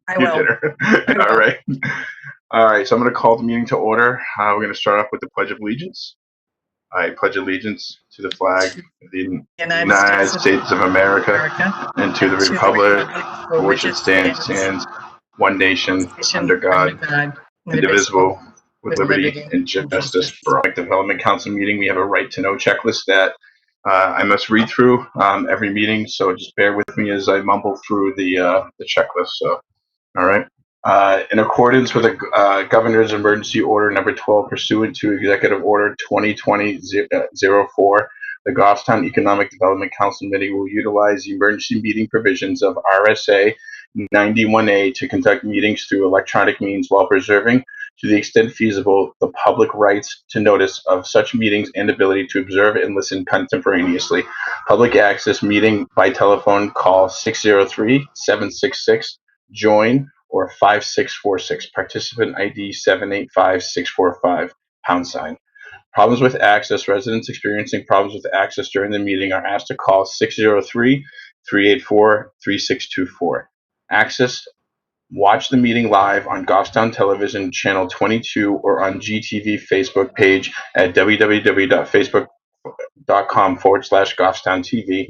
I Your will. dinner. I will. All right. All right. So I'm going to call the meeting to order. We're going to start off with the Pledge of Allegiance. I pledge allegiance to the flag of the United States of America and to the republic for which it stands, one nation, under God, indivisible, with liberty and justice for all. Development Council meeting, we have a right to know checklist that I must read through every meeting, so just bear with me as I mumble through the checklist. So, all right. In accordance with the Governor's Emergency Order Number 12, pursuant to Executive Order 2020-04, the Goffstown Economic Development Council Committee will utilize the emergency meeting provisions of RSA 91A to conduct meetings through electronic means while preserving, to the extent feasible, the public rights to notice of such meetings and ability to observe and listen contemporaneously. Public access meeting by telephone, call 603-766-JOIN or 5646, participant ID 785645, #. Problems with access. Residents experiencing problems with access during the meeting are asked to call 603-384-3624. Access. Watch the meeting live on Goffstown Television Channel 22 or on GTV Facebook page at www.facebook.com/GoffstownTV.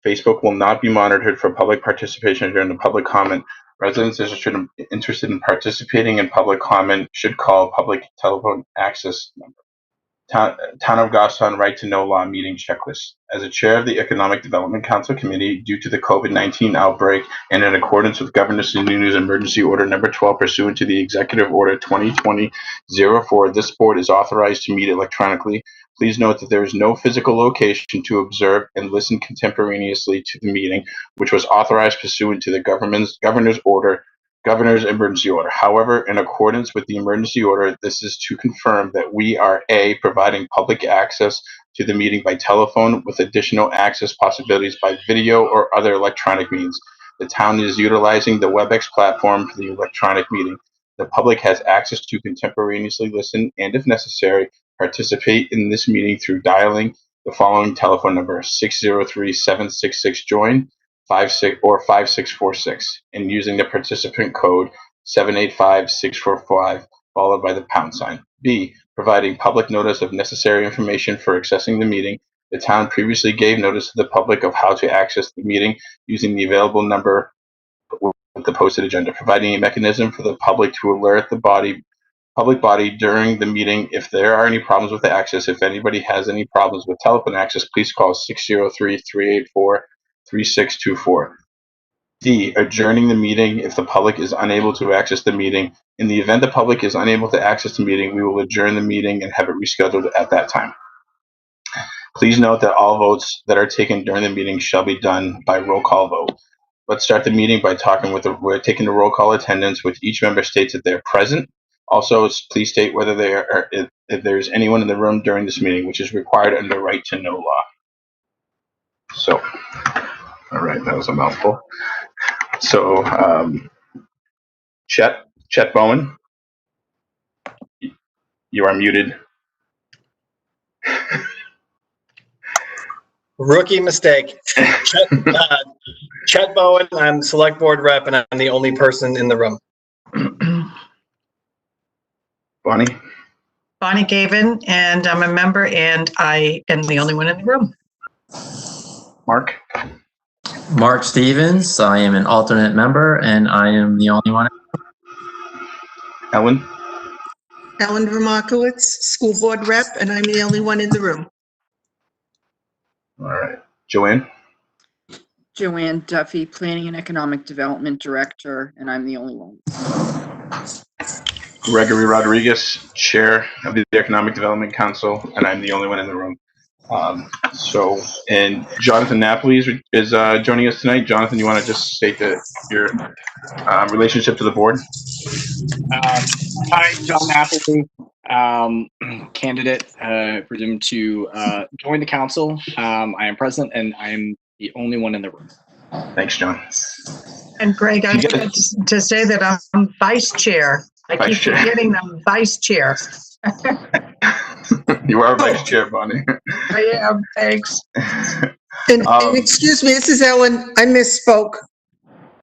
Facebook will not be monitored for public participation during the public comment. Residents interested in participating in public comment should call public telephone access number. Town of Goffstown Right to Know Law meeting checklist. As a chair of the Economic Development Council Committee, due to the COVID-19 outbreak and in accordance with Governor Sununu's Emergency Order Number 12, pursuant to the Executive Order 2020-04, this board is authorized to meet electronically. Please note that there is no physical location to observe and listen contemporaneously to the meeting, which was authorized pursuant to the Governor's Emergency Order. However, in accordance with the emergency order, this is to confirm that we are A, providing public access to the meeting by telephone with additional access possibilities by video or other electronic means. The town is utilizing the WebEx platform for the electronic meeting. The public has access to contemporaneously listen and, if necessary, participate in this meeting through dialing the following telephone number: 603-766-JOIN, 5646, and using the participant code 785645, followed by the #. B, providing public notice of necessary information for accessing the meeting. The town previously gave notice to the public of how to access the meeting using the available number with the posted agenda, providing a mechanism for the public to alert the public body during the meeting if there are any problems with the access. If anybody has any problems with telephone access, please call 603-384-3624. D, adjourning the meeting if the public is unable to access the meeting. In the event the public is unable to access the meeting, we will adjourn the meeting and have it rescheduled at that time. Please note that all votes that are taken during the meeting shall be done by roll call vote. Let's start the meeting by we're taking the roll call attendance, which each member states that they're present. Also, please state whether if there's anyone in the room during this meeting, which is required under right to know law. So, all right, that was a mouthful. So, Chet Bowen, you are muted. Rookie mistake. Chet Bowen, I'm select board rep, and I'm the only person in the room. Bonnie Gavin, and I'm a member, and I am the only one in the room. Mark Stevens, I am an alternate member, and I am the only one. Ellen Vermakowitz, school board rep, and I'm the only one in the room. All right. Joanne Duffy, Planning and Economic Development Director, and I'm the only one. Gregory Rodriguez, Chair of the Economic Development Council, and I'm the only one in the room. And Jonathan Napoli is joining us tonight. Jonathan, you want to just state your relationship to the board? Hi, John Napoli, candidate presumed to join the council. I am present, and I am the only one in the room. Thanks, John. And Greg, I forgot to say that I'm vice chair. I keep forgetting I'm vice chair. You are vice chair, Bonnie. I am, thanks. And excuse me, this is Ellen. I misspoke.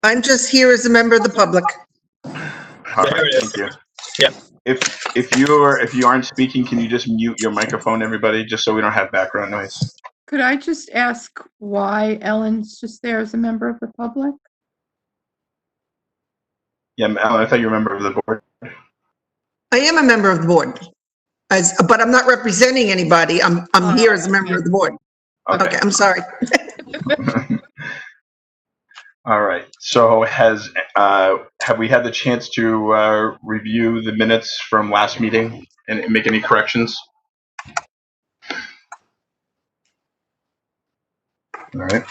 I'm just here as a member of the public. All There right, it is. thank you. Yep. If you aren't speaking, can you just mute your microphone, everybody, just so we don't have background noise? Could I just ask why Ellen's just there as a member of the public? Yeah, Alan, I thought you were a member of the board. I am a member of the board, but I'm not representing anybody. I'm here as a member of the board. Okay, I'm sorry. All right. So have we had the chance to review the minutes from last meeting and make any corrections? All right.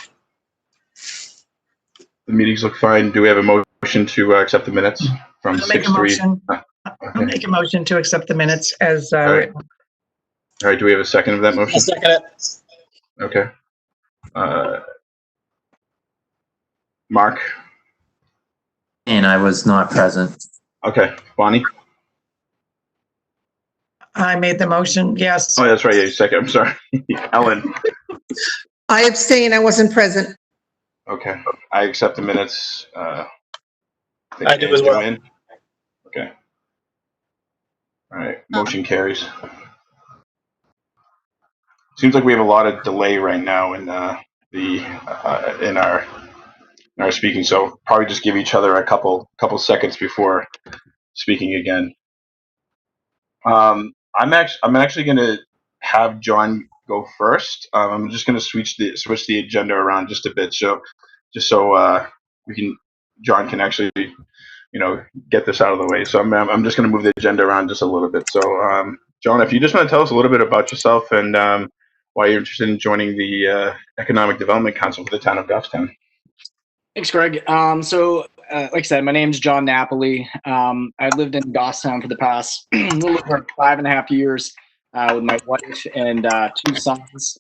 The meetings look fine. Do we have a motion to accept the minutes from I'll make a 6/3? motion. Okay. I'll make a motion to accept the minutes as right. written. All right. Do we have a second of that motion? I'll second it. Okay. Mark? And I was not present. Okay. Bonnie? I made the motion, yes. Oh, that's right. Yeah, second. I'm sorry. Ellen? I abstain. I wasn't present. Okay. I accept the minutes. I do as well. Joanne? Okay. All right. Motion carries. Seems like we have a lot of delay right now in in our speaking, so probably just give each other a couple seconds before speaking again. I'm actually going to have John go first. I'm just going to switch the agenda around just a bit, so John can actually get this out of the way. So I'm just going to move the agenda around just a little bit. So John, if you just want to tell us a little bit about yourself and why you're interested in joining the Economic Development Council for the town of Goffstown. Thanks, Greg. Like I said, my name's John Napoli. I've lived in Goffstown for the past little over 5.5 years with my wife and 2 sons.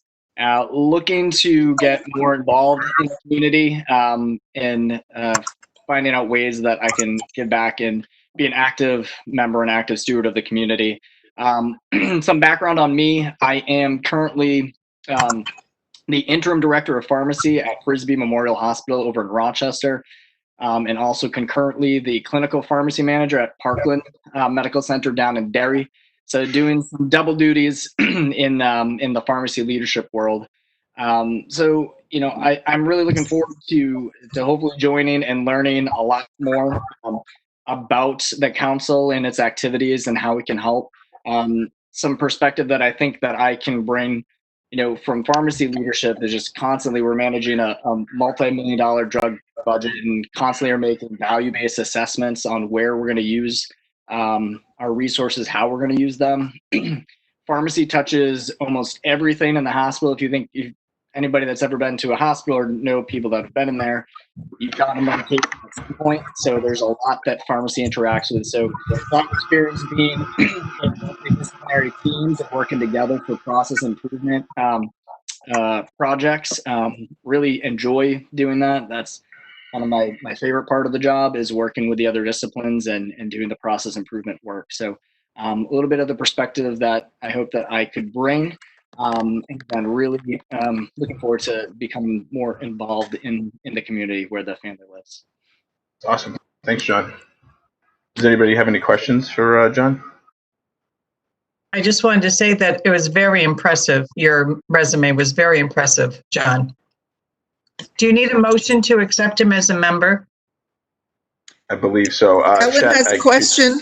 Looking to get more involved in the community and finding out ways that I can give back and be an active member and active steward of the community. Some background on me: I am currently the interim director of pharmacy at Frisbee Memorial Hospital over in Rochester, and also concurrently the clinical pharmacy manager at Parkland Medical Center down in Derry. So doing some double duties in the pharmacy leadership world. So I'm really looking forward to hopefully joining and learning a lot more about the council and its activities and how we can help. Some perspective that I think that I can bring, from pharmacy leadership is just constantly we're managing a multi-million-dollar drug budget and constantly are making value-based assessments on where we're going to use our resources, how we're going to use them. Pharmacy touches almost everything in the hospital. If anybody that's ever been to a hospital or know people that have been in there, you've got a medication at some point. So there's a lot that pharmacy interacts with. So that experience being in multidisciplinary teams and working together for process improvement projects, really enjoy doing that. That's one of my favorite part of the job is working with the other disciplines and doing the process improvement work. So a little bit of the perspective that I hope that I could bring. And really looking forward to becoming more involved in the community where the family lives. Awesome. Thanks, John. Does anybody have any questions for John? I just wanted to say that it was very impressive. Your resume was very impressive, John. Do you need a motion to accept him as a member? I believe so. Ellen has a question.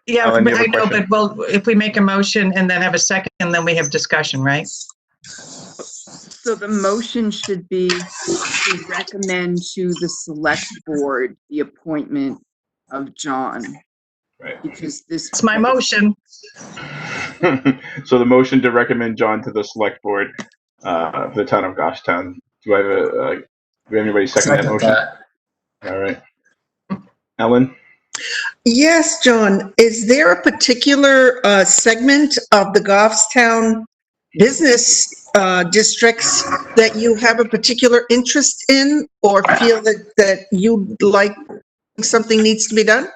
Yeah, Ellen, but you have I a know, question? but if we make a motion and then have a second, then we have discussion, right? So the motion should be to recommend to the select board the appointment of John. Right. Because this. It's my motion. So the motion to recommend John to the select board for the town of Goffstown. Do we have anybody second that motion? All right. Ellen? Yes, John. Is there a particular segment of the Goffstown business districts that you have a particular interest in or feel that you'd like something needs to be done?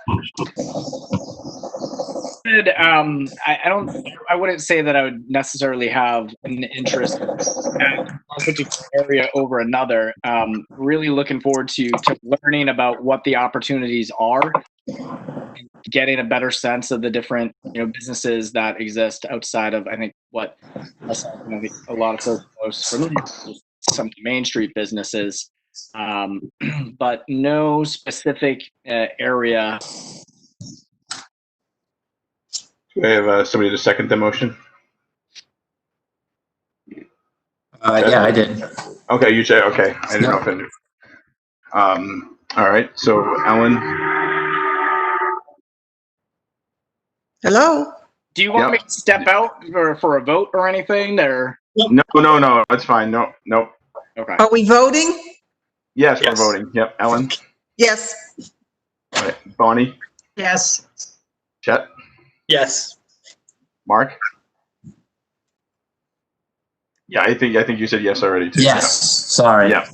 would, I wouldn't say that I would necessarily have an interest in one particular area over another. Really looking forward to learning about what the opportunities are, and getting a better sense of the different, businesses that exist outside of, I think, what myself and I think a lot of folks are most familiar with, some of the Main Street businesses, but no specific area. Do I have somebody to second the motion? Yeah, I did. Okay, you say, okay. I didn't know if I knew. All right, so Ellen, Hello? Do you want me to step out for a vote or anything? Or no, that's fine. No. okay. Are we voting? Yes, we're voting. Yep, Ellen. Yes. All right. Bonnie, Yes. Chet, Yes. Mark. Yeah, I think you said yes already too. Yes, sorry. Yeah.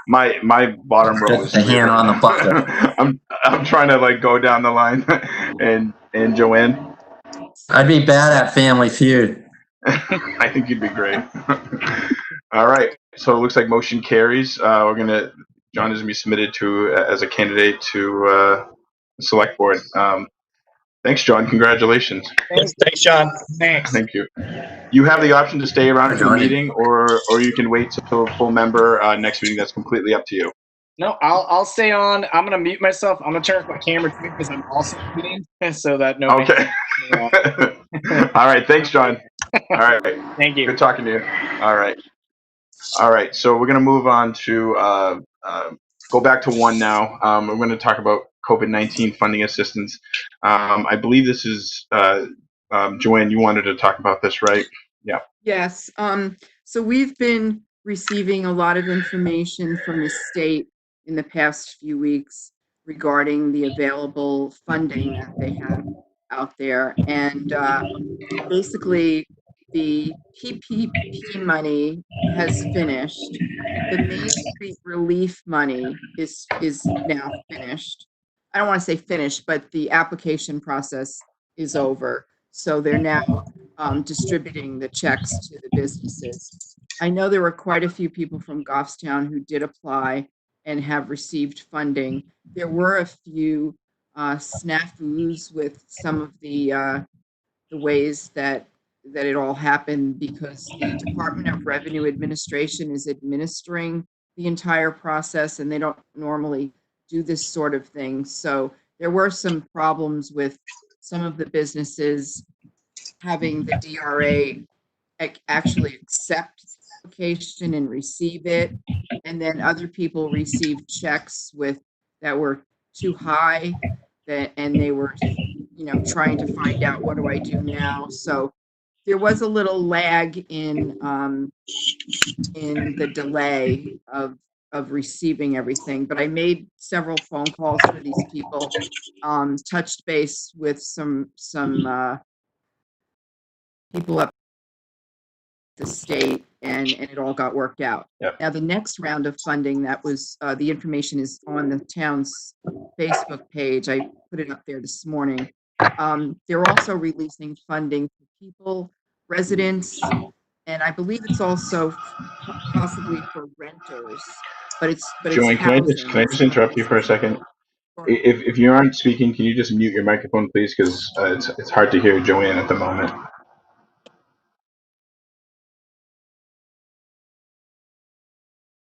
My bottom row is The hand on the button. I'm trying to like go down the line, and Joanne. I'd be bad at Family Feud. I think you'd be great. All right. So it looks like motion carries. John is gonna be submitted as a candidate to the select board. Thanks, John. Congratulations. Thanks, John. Thanks. Thank you. You have the option to stay around for the meeting, or you can wait till full member next meeting. That's completely up to you. No, I'll stay on. I'm gonna mute myself. I'm gonna turn off my camera too because I'm also meeting, so that nobody. Okay. All right. Thanks, John. All right. Thank you. Good talking to you. All right. So we're gonna move on to go back to one now. We're going to talk about COVID-19 funding assistance. I believe this is Joanne. You wanted to talk about this, right? Yeah. Yes. So we've been receiving a lot of information from the state in the past few weeks regarding the available funding that they have out there. And basically, the PPP money has finished. The Main Street relief money is now finished. I don't want to say finished, but the application process is over. So they're now distributing the checks to the businesses. I know there were quite a few people from Goffstown who did apply and have received funding. There were a few snafus with some of the ways that it all happened, because the Department of Revenue Administration is administering the entire process and they don't normally do this sort of thing. So there were some problems with some of the businesses having the DRA actually accept the application and receive it. And then other people received checks that were too high, and they were, trying to find out, what do I do now? So there was a little lag in the delay of receiving everything, but I made several phone calls for these people, touched base with some people up the state, and it all got worked out. Yep. Now the next round of funding, that was the information is on the town's Facebook page. I put it up there this morning. They're also releasing funding for people, residents, and I believe it's also possibly for renters. But it's Joanne, can I just interrupt you for a second? If you aren't speaking, can you just mute your microphone, please? Because it's hard to hear Joanne at the moment.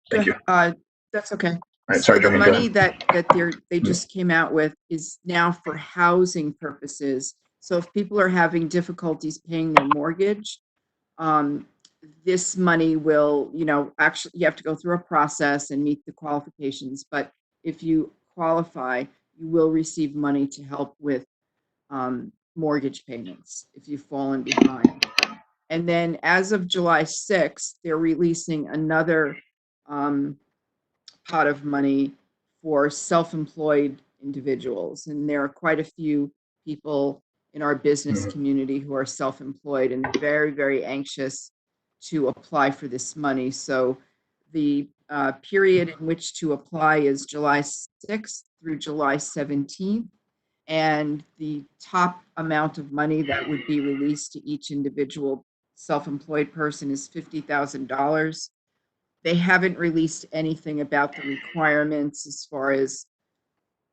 Thank you. That's okay. All right, sorry, so the Joanne, money that they just came out with is now for housing purposes. So if people are having difficulties paying their mortgage, this money will, actually, you have to go through a process and meet the qualifications. But if you qualify, you will receive money to help with mortgage payments if you've fallen behind. And then as of July 6th, they're releasing another pot of money for self-employed individuals. And there are quite a few people in our business community who are self-employed and very, very anxious to apply for this money. So the period in which to apply is July 6th through July 17th. and the top amount of money that would be released to each individual self-employed person is $50,000. They haven't released anything about the requirements as far as,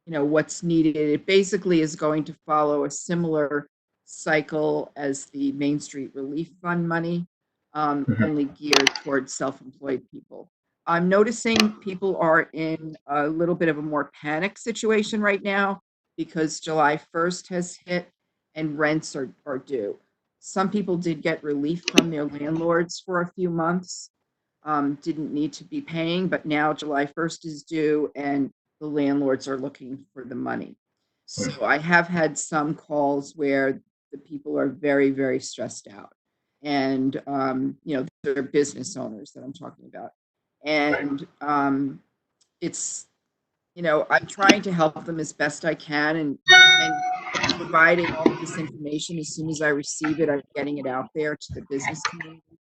what's needed. It basically is going to follow a similar cycle as the Main Street Relief Fund money, only geared towards self-employed people. I'm noticing people are in a little bit of a more panic situation right now because July 1st has hit and rents are due. Some people did get relief from their landlords for a few months, didn't need to be paying, but now July 1st is due and the landlords are looking for the money. So I have had some calls where the people are very, very stressed out. And, they're business owners that I'm talking about. And it's, I'm trying to help them as best I can and providing all of this information. As soon as I receive it, I'm getting it out there to the business community.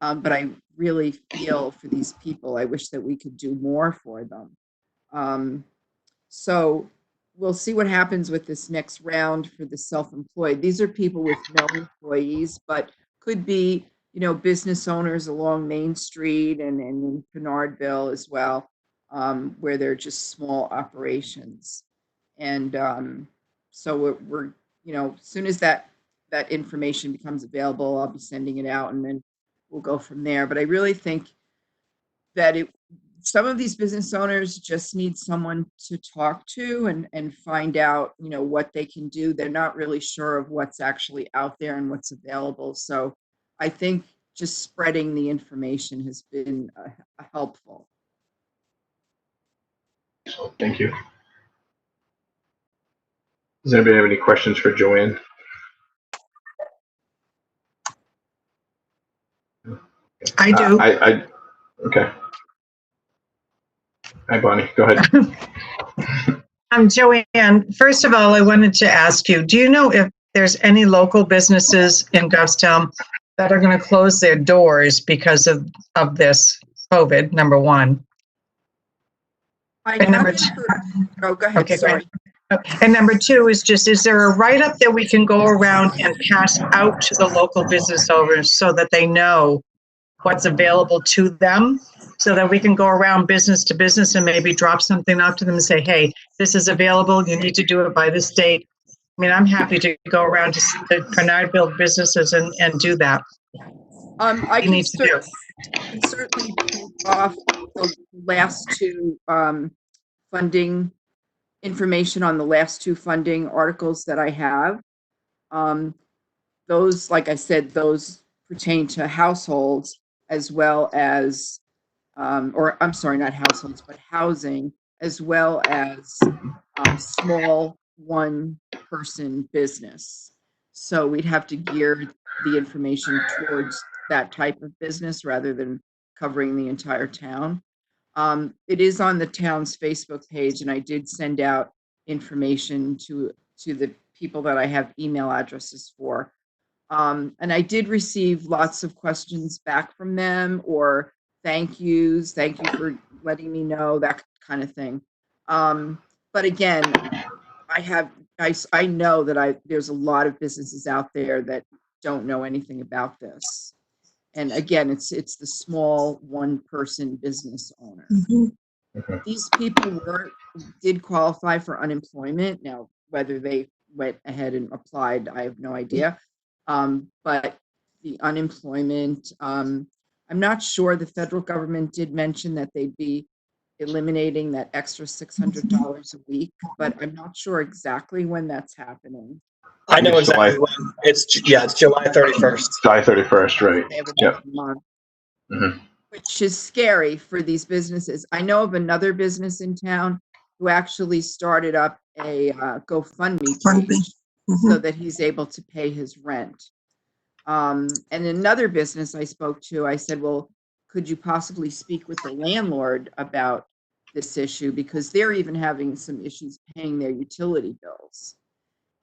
But I really feel for these people. I wish that we could do more for them. So we'll see what happens with this next round for the self-employed. These are people with no employees, but could be, business owners along Main Street and in Bernardville as well, where they're just small operations. And so we're, as soon as that information becomes available, I'll be sending it out and then we'll go from there. But I really think that some of these business owners just need someone to talk to and find out, what they can do. They're not really sure of what's actually out there and what's available. So I think just spreading the information has been helpful. So, thank you. Does anybody have any questions for Joanne? I do. Okay. Hi, Bonnie. Go ahead. Joanne, first of all, I wanted to ask you, do you know if there's any local businesses in Goffstown that are going to close their doors because of this COVID, number one? And number two, go ahead. Okay, Sorry. And number two is there a write-up that we can go around and pass out to the local business owners so that they know what's available to them, so that we can go around business to business and maybe drop something out to them and say, hey, this is available. You need to do it by this date. I mean, I'm happy to go around to the Bernardville businesses and do that. I can certainly print off the last two funding information on the last two funding articles that I have. Those, like I said, those pertain to households as well as, or I'm sorry, not households, but housing, as well as small one-person business. So we'd have to gear the information towards that type of business rather than covering the entire town. It is on the town's Facebook page, and I did send out information to the people that I have email addresses for. And I did receive lots of questions back from them, or thank yous, thank you for letting me know, that kind of thing. But again, I know that there's a lot of businesses out there that don't know anything about this. And again, it's the small one-person business owner. Mm-hmm. These people did qualify for unemployment. Now, whether they went ahead and applied, I have no idea. But the unemployment, I'm not sure. The federal government did mention that they'd be eliminating that extra $600 a week, but I'm not sure exactly when that's happening. I know exactly when. It's July 31st. July 31st, right? Yep. Month, which is scary for these businesses. I know of another business in town who actually started up a GoFundMe page so that he's able to pay his rent. And another business I spoke to, I said, well, could you possibly speak with the landlord about this issue? Because they're even having some issues paying their utility bills.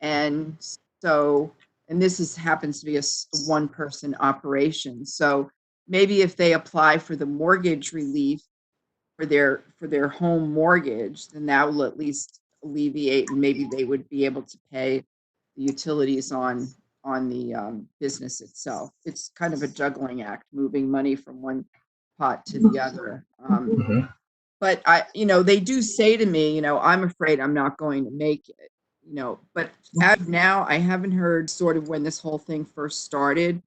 And so, and this happens to be a one-person operation. So maybe if they apply for the mortgage relief for their home mortgage, then that will at least alleviate, and maybe they would be able to pay the utilities on the business itself. It's kind of a juggling act, moving money from one pot to the other. Mhm. But they do say to me, I'm afraid I'm not going to make it, but as of now, I haven't heard sort of when this whole thing first started,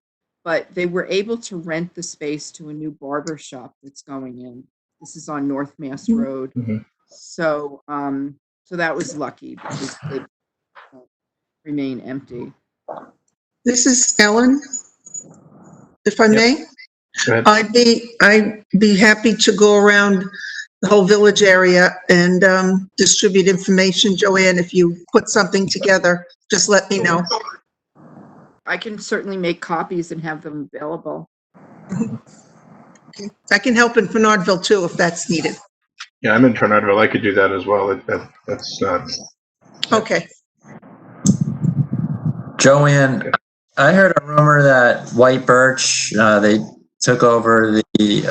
but they were able to rent the space to a new barber shop that's going in. This is on North Mass Road. Mhm. So, so that was lucky because they remain empty. This is Ellen, if I Yep. may. Go ahead. I'd be happy to go around the whole village area and distribute information. Joanne, if you put something together, just let me know. I can certainly make copies and have them available. I can help in Fernardville too, if that's needed. Yeah, I'm in Fernandville. I could do that as well. That's Okay. Joanne, I heard a rumor that White Birch, they took over the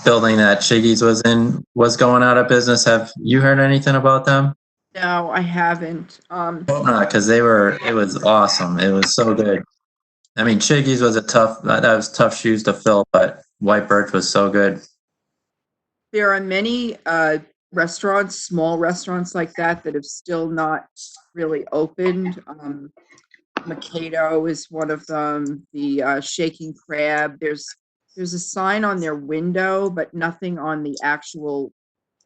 building that Shiggy's was going out of business. Have you heard anything about them? No, I haven't. Hope not, because it was awesome. It was so good. I mean, Shiggy's was that was tough shoes to fill, but White Birch was so good. There are many restaurants, small restaurants like that have still not really opened. Mikado is one of them. The Shaking Crab. There's a sign on their window, but nothing on the actual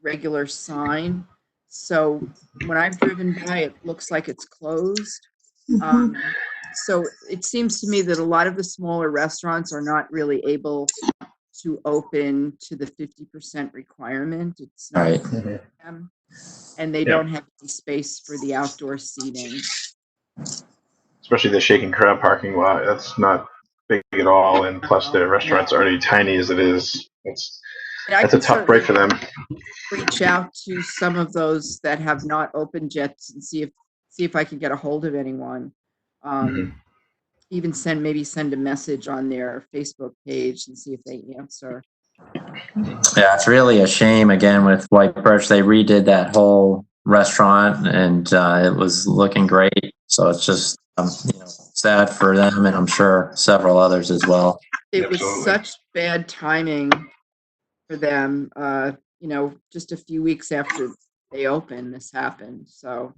regular sign. So when I've driven by, it looks like it's closed. So it seems to me that a lot of the smaller restaurants are not really able to open to the 50% requirement. It's not Right. for them, and they don't have any space for the outdoor seating. especially the Shaking Crab parking lot. That's not big at all, and plus the restaurant's already tiny as it is. That's a tough break for them. Reach out to some of those that have not opened yet and see if I can get a hold of anyone. Even send a message on their Facebook page and see if they answer. Yeah, it's really a shame again with White Birch. They redid that whole restaurant and it was looking great. So it's just sad for them, and I'm sure several others as well. It was such bad timing for them. Just a few weeks after they opened, this happened. So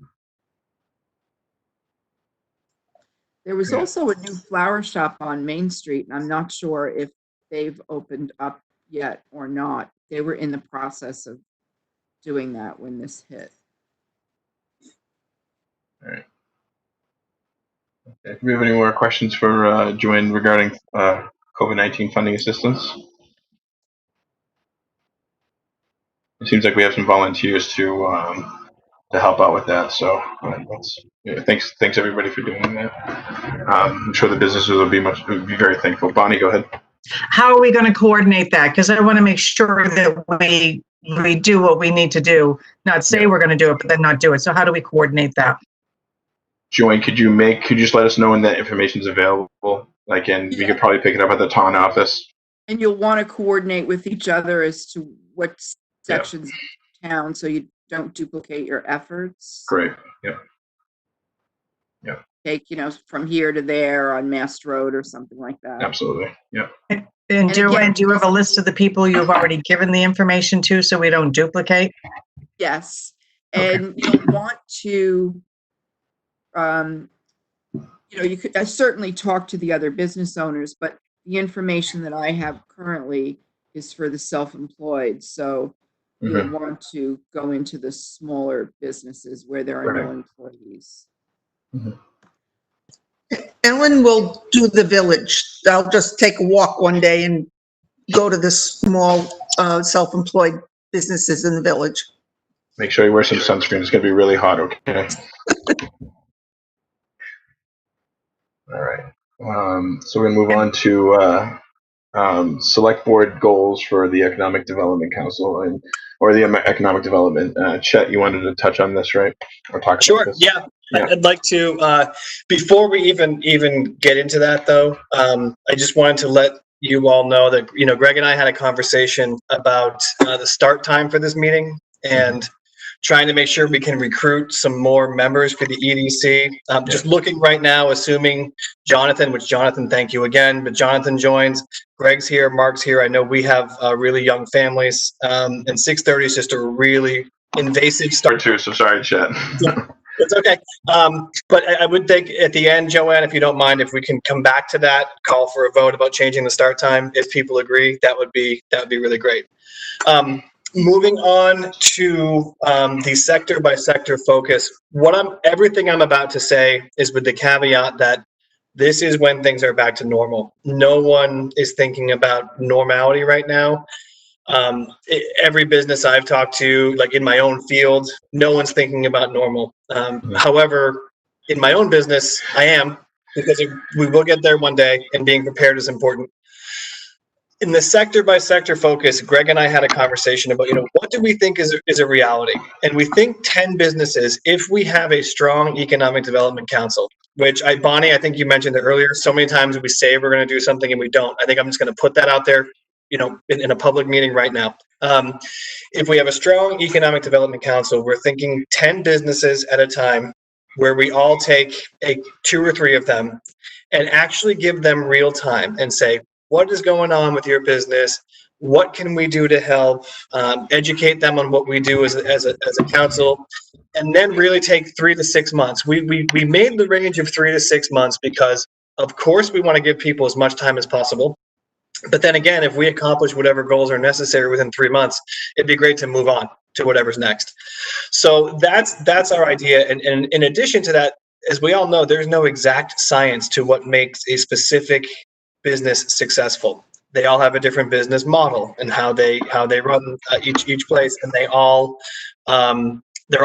there was also a new flower shop on Main Street, and I'm not sure if they've opened up yet or not. They were in the process of doing that when this hit. All right. Okay. Do we have any more questions for Joanne regarding COVID-19 funding assistance? It seems like we have some volunteers to help out with that. So thanks everybody for doing that. I'm sure the businesses will be very thankful. Bonnie, go ahead. How are we going to coordinate that? Because I want to make sure that we do what we need to do, not say we're going to do it, but then not do it. So how do we coordinate that? Joanne, could you just let us know when that information is available? We could probably pick it up at the town office. And you'll want to coordinate with each other as to what sections of town, so you don't duplicate your efforts. Great. Yeah. Take, from here to there on Mass Road or something like that. Absolutely. Yeah. And Joanne, do you have a list of the people you've already given the information to so we don't duplicate? Yes. And you'll want to, you could certainly talk to the other business owners, but the information that I have currently is for the self-employed. So you'll want to go into the smaller businesses where there are no employees. Ellen will do the village. I'll just take a walk one day and go to the small self-employed businesses in the village. Make sure you wear some sunscreen. It's going to be really hot, okay? All right. So we're going to move on to select board goals for the Economic Development Council or the Economic Development. Chet, you wanted to touch on this, right? Or talk about this? Yeah. I'd like to, before we even get into that though, I just wanted to let you all know that, Greg and I had a conversation about the start time for this meeting, and trying to make sure we can recruit some more members for the EDC. Just looking right now, assuming Jonathan, which Jonathan, thank you again, but Jonathan joins, Greg's here, Mark's here. I know we have really young families, and 6:30 is just a really invasive start. Too, so sorry, Chet. It's okay. But I would think at the end, Joanne, if you don't mind, if we can come back to that, call for a vote about changing the start time. If people agree, that would be really great. Moving on to the sector by sector focus. Everything I'm about to say is with the caveat that this is when things are back to normal. No one is thinking about normality right now. Every business I've talked to, like in my own field, no one's thinking about normal. However, in my own business, I am, because we will get there one day, and being prepared is important. In the sector by sector focus, Greg and I had a conversation about, what do we think is a reality? And we think 10 businesses, if we have a strong economic development council, which Bonnie, I think you mentioned it earlier, so many times we say we're going to do something and we don't. I think I'm just going to put that out there, in a public meeting right now. If we have a strong economic development council, we're thinking 10 businesses at a time, where we all take 2 or 3 of them and actually give them real time and say, what is going on with your business? What can we do to help? Educate them on what we do as a council, and then really take 3 to 6 months. We made the range of 3 to 6 months because, of course, we want to give people as much time as possible. But then again, if we accomplish whatever goals are necessary within 3 months, it'd be great to move on to whatever's next. So that's our idea. And in addition to that, as we all know, there's no exact science to what makes a specific business successful. They all have a different business model and how they run each place, and they're all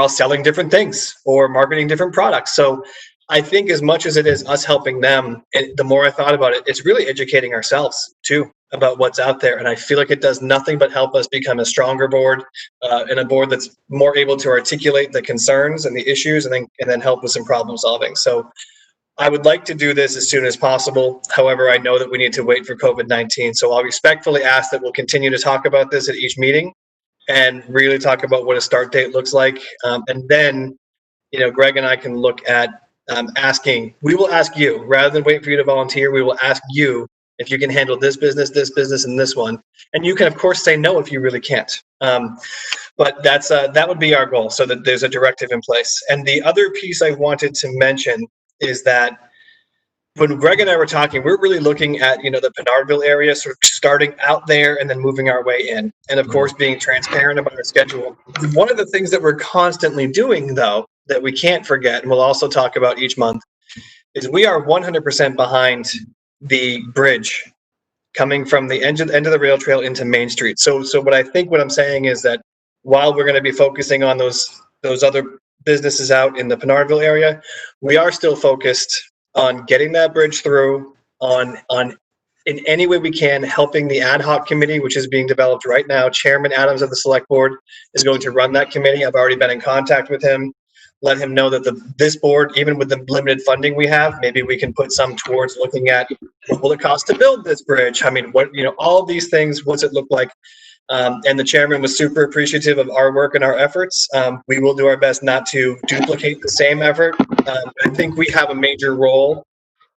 selling different things or marketing different products. So I think as much as it is us helping them, the more I thought about it, it's really educating ourselves too about what's out there. And I feel like it does nothing but help us become a stronger board, and a board that's more able to articulate the concerns and the issues, and then help with some problem solving. So I would like to do this as soon as possible. However, I know that we need to wait for COVID-19. So I'll respectfully ask that we'll continue to talk about this at each meeting and really talk about what a start date looks like. And then, Greg and I can look at we will ask you, rather than wait for you to volunteer, we will ask you if you can handle this business, and this one. And you can, of course, say no if you really can't. But that would be our goal, so that there's a directive in place. And the other piece I wanted to mention is that when Greg and I were talking, we're really looking at, the Pinardville area, sort of starting out there and then moving our way in. And of course, being transparent about our schedule. One of the things that we're constantly doing, though, that we can't forget, and we'll also talk about each month, is we are 100% behind the bridge coming from the end of the rail trail into Main Street. So what I'm saying is that while we're going to be focusing on those other businesses out in the Pinardville area, we are still focused on getting that bridge through, on in any way we can, helping the ad hoc committee, which is being developed right now. Chairman Adams of the select board is going to run that committee. I've already been in contact with him. Let him know that this board, even with the limited funding we have, maybe we can put some towards looking at what will it cost to build this bridge? I mean, all these things, what's it look like? And the chairman was super appreciative of our work and our efforts. We will do our best not to duplicate the same effort. I think we have a major role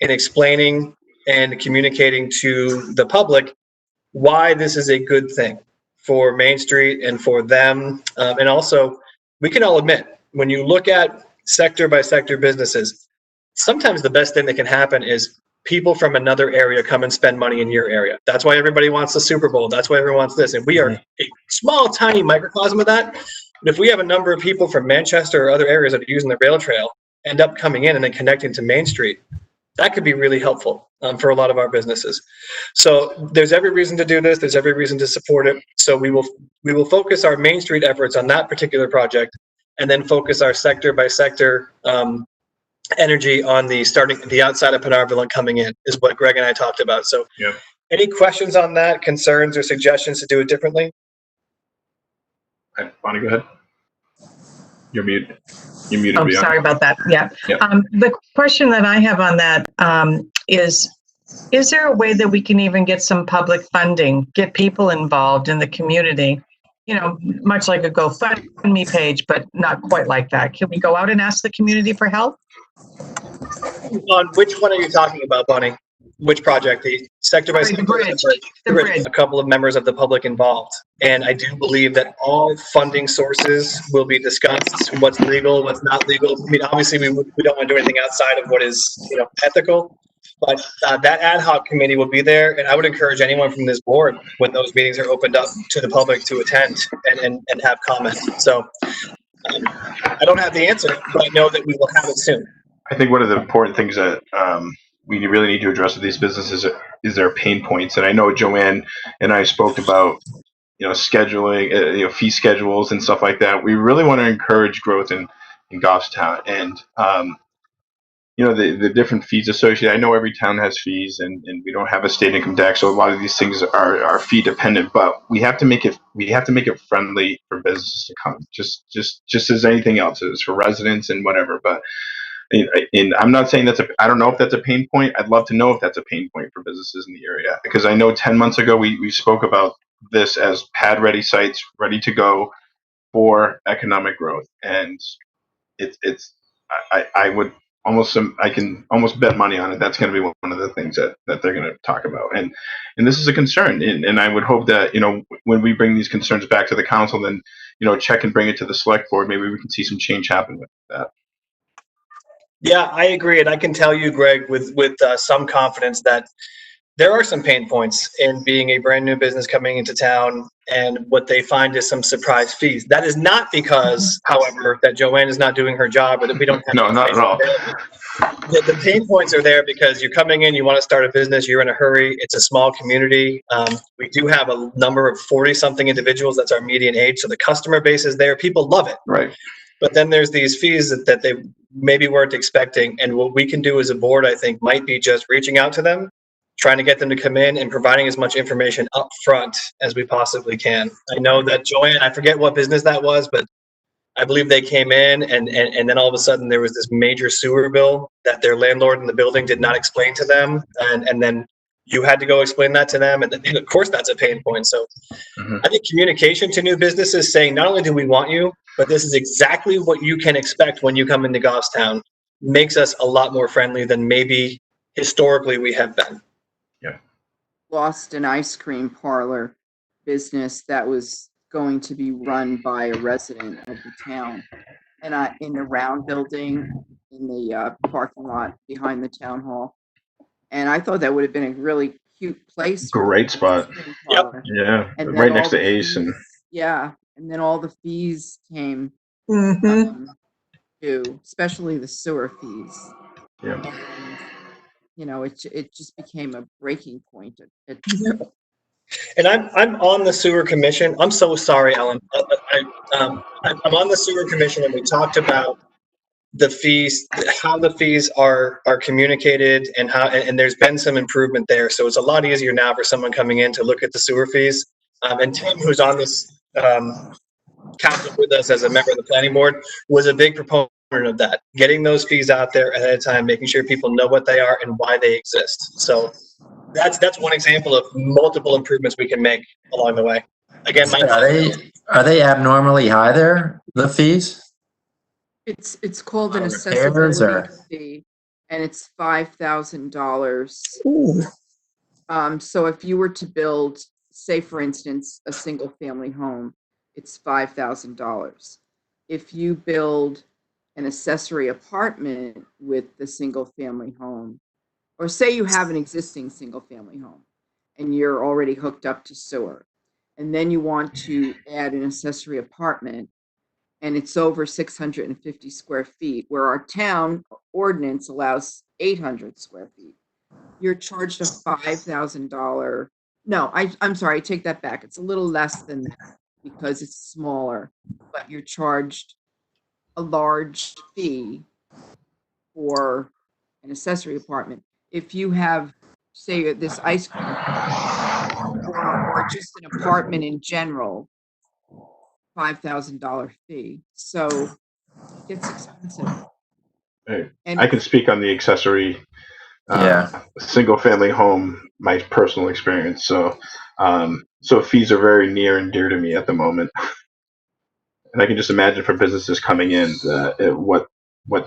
in explaining and communicating to the public why this is a good thing for Main Street and for them. And also, we can all admit, when you look at sector by sector businesses, sometimes the best thing that can happen is people from another area come and spend money in your area. That's why everybody wants the Super Bowl. That's why everyone wants this. And we are a small, tiny microcosm of that. But if we have a number of people from Manchester or other areas that are using the rail trail end up coming in and then connecting to Main Street, that could be really helpful for a lot of our businesses. So there's every reason to do this. There's every reason to support it. So we will focus our Main Street efforts on that particular project, and then focus our sector by sector energy on the outside of Pinardville and coming in, is what Greg and I talked about. So any questions on that, concerns or suggestions to do it differently? Bonnie, go ahead. You're muted. You're muted. Oh, sorry about that. Yeah. The question that I have on that is there a way that we can even get some public funding, get people involved in the community much like a GoFundMe page, but not quite like that. Can we go out and ask the community for help? On which one are you talking about, Bonnie? Which project? The sector by Sorry, sector? the bridge. The There is bridge. a couple of members of the public involved, and I do believe that all funding sources will be discussed. What's legal, what's not legal. I mean, obviously, we don't want to do anything outside of what is ethical. But that ad hoc committee will be there, and I would encourage anyone from this board, when those meetings are opened up to the public, to attend and have comments. So I don't have the answer, but I know that we will have it soon. I think one of the important things that we really need to address with these businesses is their pain points. And I know Joanne and I spoke about, scheduling, fee schedules and stuff like that. We really want to encourage growth in Goffstown, and the different fees associated. I know every town has fees, and we don't have a state income tax, so a lot of these things are fee dependent. But we have to make it friendly for businesses to come, just as anything else is for residents and whatever. But and I'm not saying I don't know if that's a pain point. I'd love to know if that's a pain point for businesses in the area, because I know 10 months ago we spoke about this as pad ready sites ready to go for economic growth, and I can almost bet money on it. That's going to be one of the things that they're going to talk about, and this is a concern. And I would hope that when we bring these concerns back to the council, then check and bring it to the select board. Maybe we can see some change happen with that. Yeah, I agree, and I can tell you, Greg, with some confidence that there are some pain points in being a brand new business coming into town, and what they find is some surprise fees. That is not because, however, that Joanne is not doing her job or that we don't have. No, not at all. The pain points are there because you're coming in, you want to start a business, you're in a hurry. It's a small community. We do have a number of 40-something individuals. That's our median age, so the customer base is there. People love it. Right. But then there's these fees that they maybe weren't expecting. And what we can do as a board, I think, might be just reaching out to them, trying to get them to come in and providing as much information up front as we possibly can. I know that Joanne, I forget what business that was, but I believe they came in and then all of a sudden there was this major sewer bill that their landlord in the building did not explain to them. And then you had to go explain that to them. And of course, that's a pain point. So I think communication to new businesses, saying not only do we want you, but this is exactly what you can expect when you come into Goffstown, makes us a lot more friendly than maybe historically we have been. Yeah. Lost an ice cream parlor business that was going to be run by a resident of the town, and in the round building in the parking lot behind the town hall. And I thought that would have been a really cute place. Great spot. Yep. Yeah, And right then next all to the Ace. fees- And Yeah, and then all the fees came due, especially the sewer fees. Yeah. And, it just became a breaking point. And I'm on the sewer commission. I'm so sorry, Ellen. I'm on the sewer commission, and we talked about the fees, how the fees are communicated, and and there's been some improvement there. So it's a lot easier now for someone coming in to look at the sewer fees. And Tim, who's on this council with us as a member of the planning board, was a big proponent of that, getting those fees out there ahead of time, making sure people know what they are and why they exist. So that's one example of multiple improvements we can make along the way. Again, Are they abnormally high there, the fees? It's called an Repairs accessibility fee, and it's $5,000. So if you were to build, say for instance, a single family home, it's $5,000. If you build an accessory apartment with the single family home, or say you have an existing single family home and you're already hooked up to sewer, and then you want to add an accessory apartment, and it's over 650 square feet, where our town ordinance allows 800 square feet, you're charged a $5,000. No, I'm sorry, I take that back. It's a little less than that because it's smaller, but you're charged a large fee for an accessory apartment. If you have, say, this ice cream or just an apartment in general, $5,000 fee. So it gets expensive. Hey, And I can speak on the accessory single family home, my personal experience. So, so fees are very near and dear to me at the moment. And I can just imagine for businesses coming in,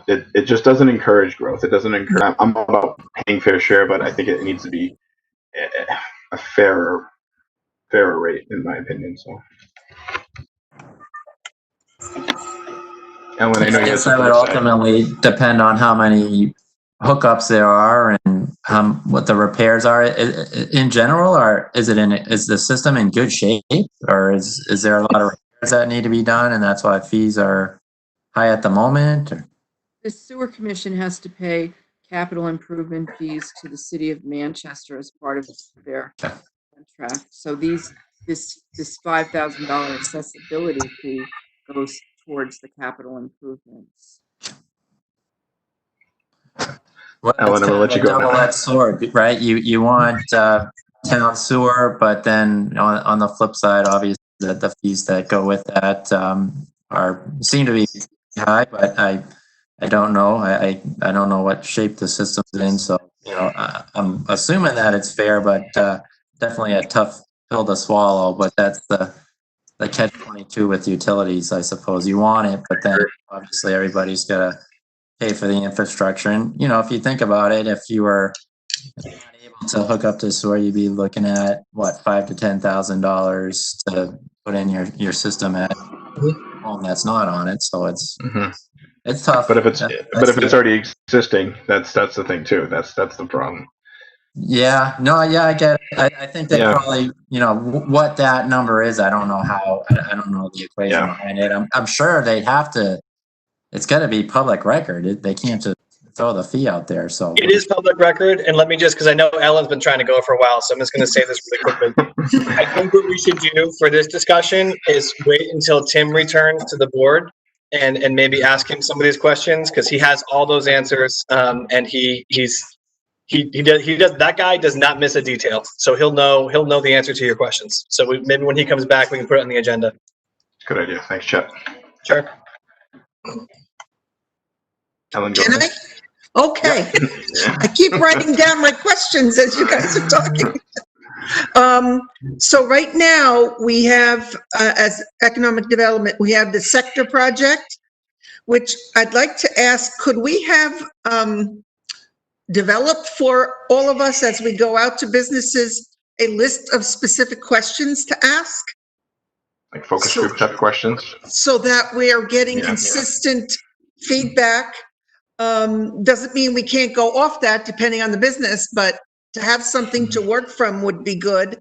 it just doesn't encourage growth. It doesn't encourage. I'm all about paying fair share, but I think it needs to be a fairer rate, in my opinion. So, Ellen, I know you had That something would to say. ultimately depend on how many hookups there are and what the repairs are in general, or is the system in good shape, or is there a lot of repairs that need to be done and that's why fees are high at the moment? Or? The sewer commission has to pay capital improvement fees to the city of Manchester as part of their contract. So this $5,000 accessibility fee goes towards the capital improvements. Well, Ellen, I'm gonna let you go. Double-edged sword, right? You want town sewer, but then on the flip side, obviously the fees that go with that seem to be high, but I don't know. I don't know what shape the system's in, so I'm assuming that it's fair, but definitely a tough pill to swallow. But that's the catch-22 with utilities, I suppose. You want it, but then obviously everybody's got to pay for the infrastructure. And, if you think about it, if you were not able to hook up to sewer, you'd be looking at what, $5,000 to $10,000 to put in your system at home that's not on it. So it's tough. But if it's already existing, that's the thing too. That's the problem. Yeah, no, yeah, I get it. I think they probably, what that number is. I don't know how. I don't know the equation behind it. I'm sure they have to. It's got to be public record. They can't just throw the fee out there. So it is public record. And let me because I know Ellen's been trying to go for a while, so I'm just going to say this really quickly. I think what we should do for this discussion is wait until Tim returns to the board and maybe ask him some of these questions, because he has all those answers. And he does. That guy does not miss a detail. So he'll know the answer to your questions. So maybe when he comes back, we can put it on the agenda. Good idea. Thanks, Chet. Sure. Ellen, go Can ahead. I? Okay. I keep writing down my questions as you guys are talking. So right now we have, as economic development, we have the sector project, which I'd like to ask, could we have developed for all of us as we go out to businesses a list of specific questions to ask? Like focus group type questions? So that we are getting consistent feedback. Doesn't mean we can't go off that depending on the business, but to have something to work from would be good.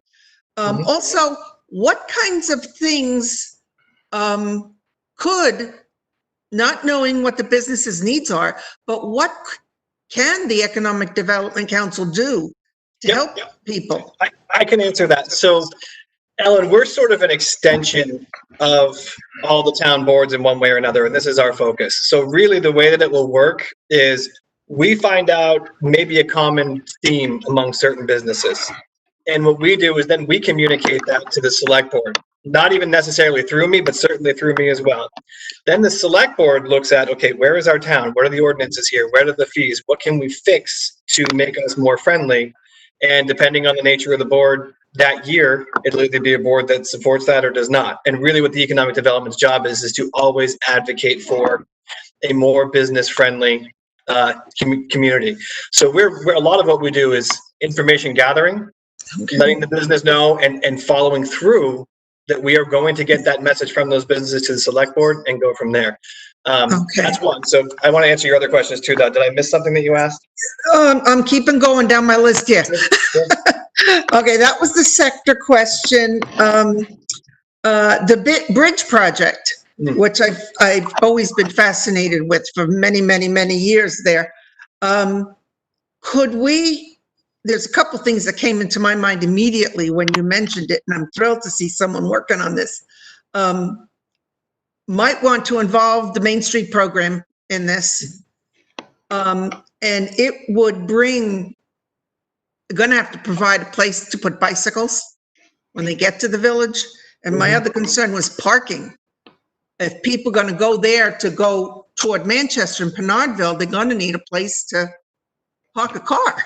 Also, what kinds of things could, not knowing what the business's needs are, but what can the Economic Development Council do to help people? I can answer that. So, Ellen, we're sort of an extension of all the town boards in one way or another, and this is our focus. So really the way that it will work is we find out maybe a common theme among certain businesses. And what we do is then we communicate that to the select board, not even necessarily through me, but certainly through me as well. Then the select board looks at, okay, where is our town? What are the ordinances here? Where are the fees? What can we fix to make us more friendly? And depending on the nature of the board that year, it'll either be a board that supports that or does not. And really what the economic development's job is to always advocate for a more business-friendly community. So we're a lot of what we do is information gathering, letting the business know and following through that we are going to get that message from those businesses to the select board and go from there. That's one. So I want to answer your other questions too, though. Did I miss something that you asked? I'm keeping going down my list here. Okay, that was the sector question. The bridge project, which I've always been fascinated with for many, many, many years there. Could we, there's a couple things that came into my mind immediately when you mentioned it, and I'm thrilled to see someone working on this. Might want to involve the Main Street program in this. And it would bring, they're gonna have to provide a place to put bicycles when they get to the village. And my other concern was parking. If people are gonna go there to go toward Manchester and Pinardville, they're gonna need a place to park a car.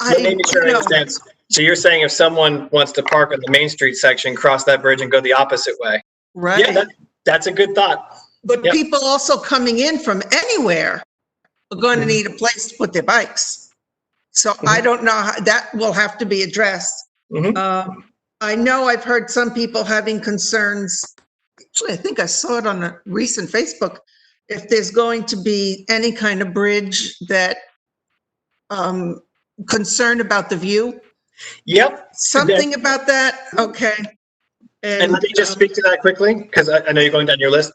Let me make sure I you know, understand. So you're saying if someone wants to park on the Main Street section, cross that bridge and go the opposite way? right? Yeah, that's a good thought. But Yep. people also coming in from anywhere are going to need a place to put their bikes. So I don't know how that will have to be addressed. Mhm. I know I've heard some people having concerns. Actually, I think I saw it on a recent Facebook. If there's going to be any kind of bridge that concerned about the view, Yep. something about that. Okay. And let me just speak to that quickly, because I know you're going down your list.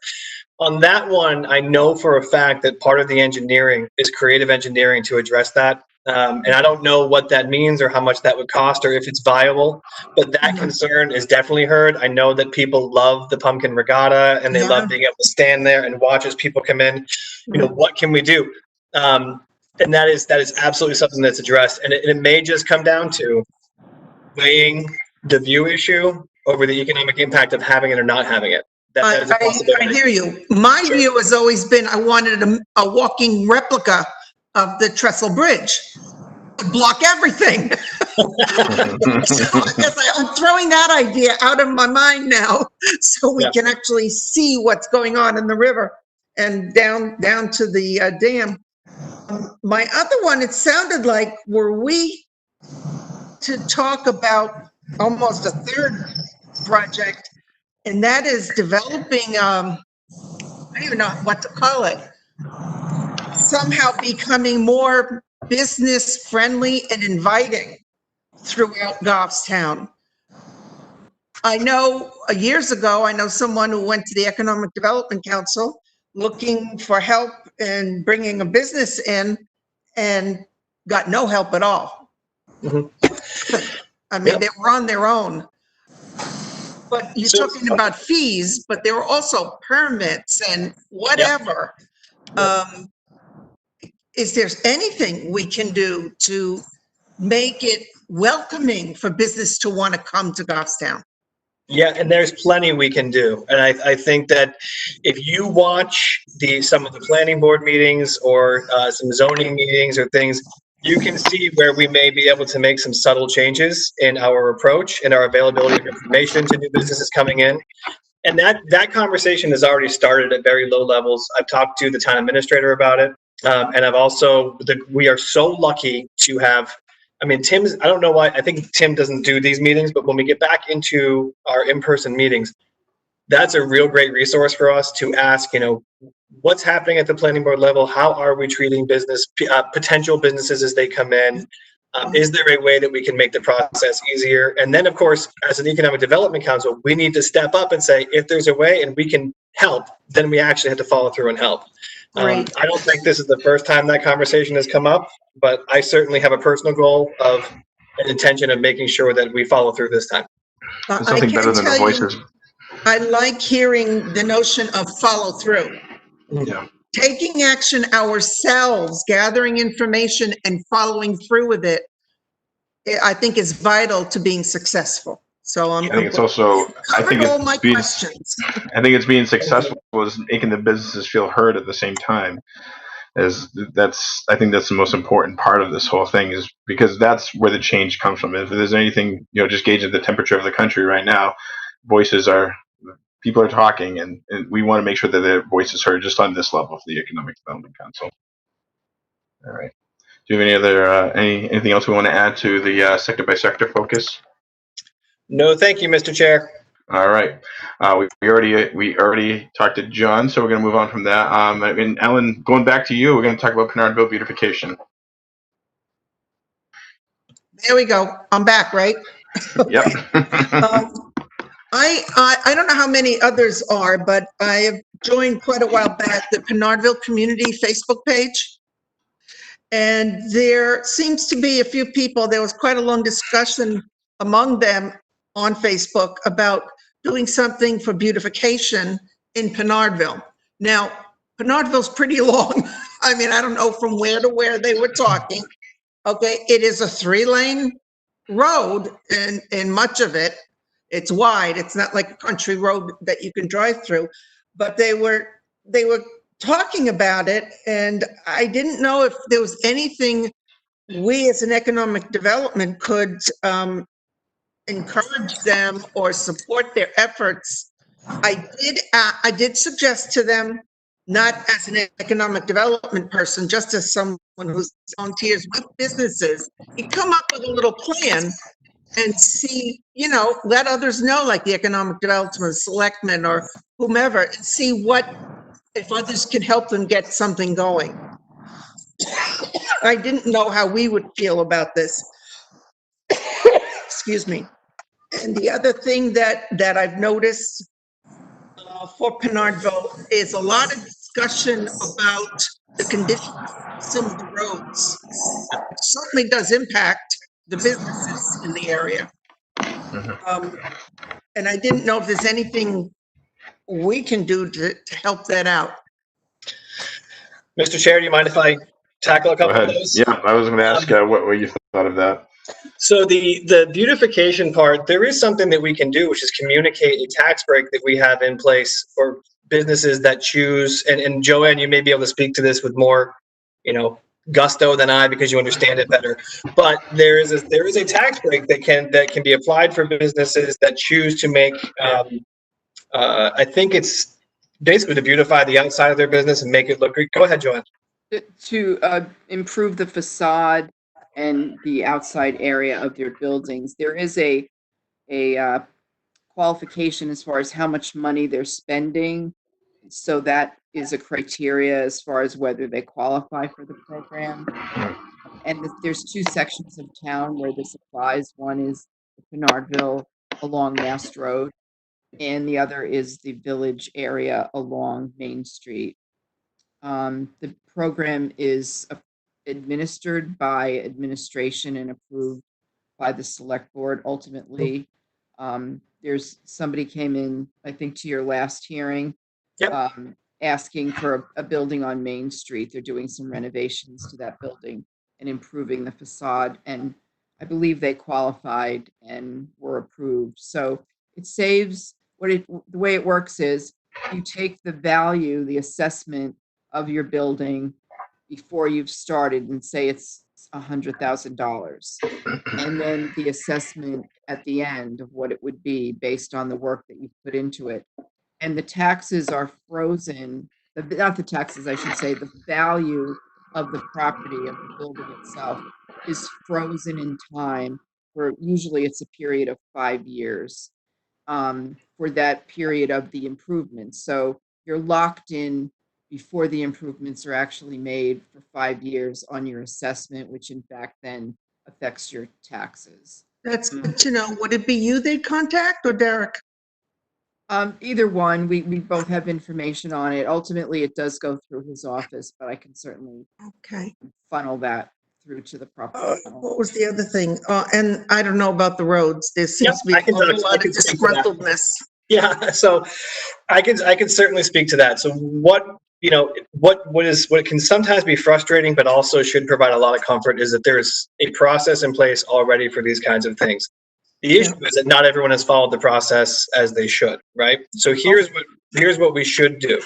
On that one, I know for a fact that part of the engineering is creative engineering to address that. And I don't know what that means or how much that would cost or if it's viable, but that concern is definitely heard. I know that people love the pumpkin regatta and they love being able to stand there and watch as people come in. You know, what can we do? And that is absolutely something that's addressed. And it may just come down to weighing the view issue over the economic impact of having it or not having it. That is a possibility. I hear you. My view has always been I wanted a walking replica of the Trestle Bridge to block everything. So I guess I'm throwing that idea out of my mind now so we can actually see what's going on in the river and down to the dam. My other one, it sounded like, were we to talk about almost a third project, and that is developing, I don't even know what to call it, somehow becoming more business friendly and inviting throughout Goffstown. I know years ago, I know someone who went to the Economic Development Council looking for help in bringing a business in and got no help at all. I mean, they were on their own. But you're talking about fees, but there were also permits and whatever. Is there anything we can do to make it welcoming for business to want to come to Goffstown? Yeah, and there's plenty we can do. And I think that if you watch some of the planning board meetings or some zoning meetings or things, you can see where we may be able to make some subtle changes in our approach and our availability of information to new businesses coming in. And that conversation has already started at very low levels. I've talked to the town administrator about it. And I've also, we are so lucky to have, I mean, Tim's, I don't know why, I think Tim doesn't do these meetings, but when we get back into our in-person meetings, that's a real great resource for us to ask, you know, what's happening at the planning board level? How are we treating potential businesses as they come in? Is there a way that we can make the process easier? And then, of course, as an economic development council, we need to step up and say, if there's a way and we can help, then we actually have to follow through and help. I don't think this is the first time that conversation has come up, but I certainly have a personal goal of an intention of making sure that we follow through this time. There's something better than the voices. I like hearing the notion of follow through. Yeah. Taking action ourselves, gathering information and following through with it, I think is vital to being successful. So I think it's also, I think all my it's questions. I think it's being successful is making the businesses feel heard at the same time. I think that's the most important part of this whole thing, is because that's where the change comes from. If there's anything, you know, just gauging the temperature of the country right now, people are talking, and we want to make sure that their voice is heard just on this level of the Economic Development Council. All right. Do you have any other anything else we want to add to the sector by sector focus? No, thank you, Mr. Chair. All right. We already talked to John, so we're going to move on from that. And Ellen, going back to you, we're going to talk about Pinardville beautification. There we go. I'm back, right? Yep. I don't know how many others are, but I have joined quite a while back the Pinardville Community Facebook page. And there seems to be a few people, there was quite a long discussion among them on Facebook about doing something for beautification in Pinardville. Now, Pinardville's pretty long. I mean, I don't know from where to where they were talking. Okay, it is a 3-lane road, and much of it, it's wide. It's not like a country road that you can drive through, but they were talking about it, and I didn't know if there was anything we as an economic development could encourage them or support their efforts. I did suggest to them, not as an economic development person, just as someone who volunteers with businesses, you come up with a little plan and see, let others know, like the economic development selectmen or whomever, and see if others can help them get something going. I didn't know how we would feel about this. Excuse me. And the other thing that I've noticed for Pinardville is a lot of discussion about the condition of some of the roads. It certainly does impact the businesses in the area. And I didn't know if there's anything we can do to help that out. Mr. Chair, do you mind if I tackle a couple of those? Yeah, I was going to ask what you thought of that. So the beautification part, there is something that we can do, which is communicate a tax break that we have in place for businesses that choose, and Joanne, you may be able to speak to this with more, gusto than I, because you understand it better. But there is a tax break that can be applied for businesses that choose to make, I think it's basically to beautify the outside of their business and make it look great. Go ahead, Joanne. To improve the facade and the outside area of their buildings. There is a qualification as far as how much money they're spending. So that is a criteria as far as whether they qualify for the program. And there's two sections of town where this applies. One is Pinardville along Mast Road, and the other is the village area along Main Street. The program is administered by administration and approved by the select board. Ultimately, there's somebody came in, I think, to your last hearing, Yep. Asking for a building on Main Street. They're doing some renovations to that building and improving the facade. And I believe they qualified and were approved. So it saves, the way it works is you take the value, the assessment of your building before you've started, and say it's $100,000. And then the assessment at the end of what it would be based on the work that you put into it. And the taxes are frozen, not the taxes, I should say, the value of the property, of the building itself, is frozen in time, for usually it's a period of 5 years, for that period of the improvements. So you're locked in before the improvements are actually made for 5 years on your assessment, which in fact then affects your taxes. That's good to know. Would it be you they'd contact or Derek? Either one. We both have information on it. Ultimately, it does go through his office, but I can certainly funnel that through to the proper. What was the other thing? And I don't know about the roads. There seems to be a lot of disgruntledness. Yeah, so I can certainly speak to that. So what can sometimes be frustrating, but also should provide a lot of comfort, is that there's a process in place already for these kinds of things. The issue is that not everyone has followed the process as they should, right? So here's what we should do.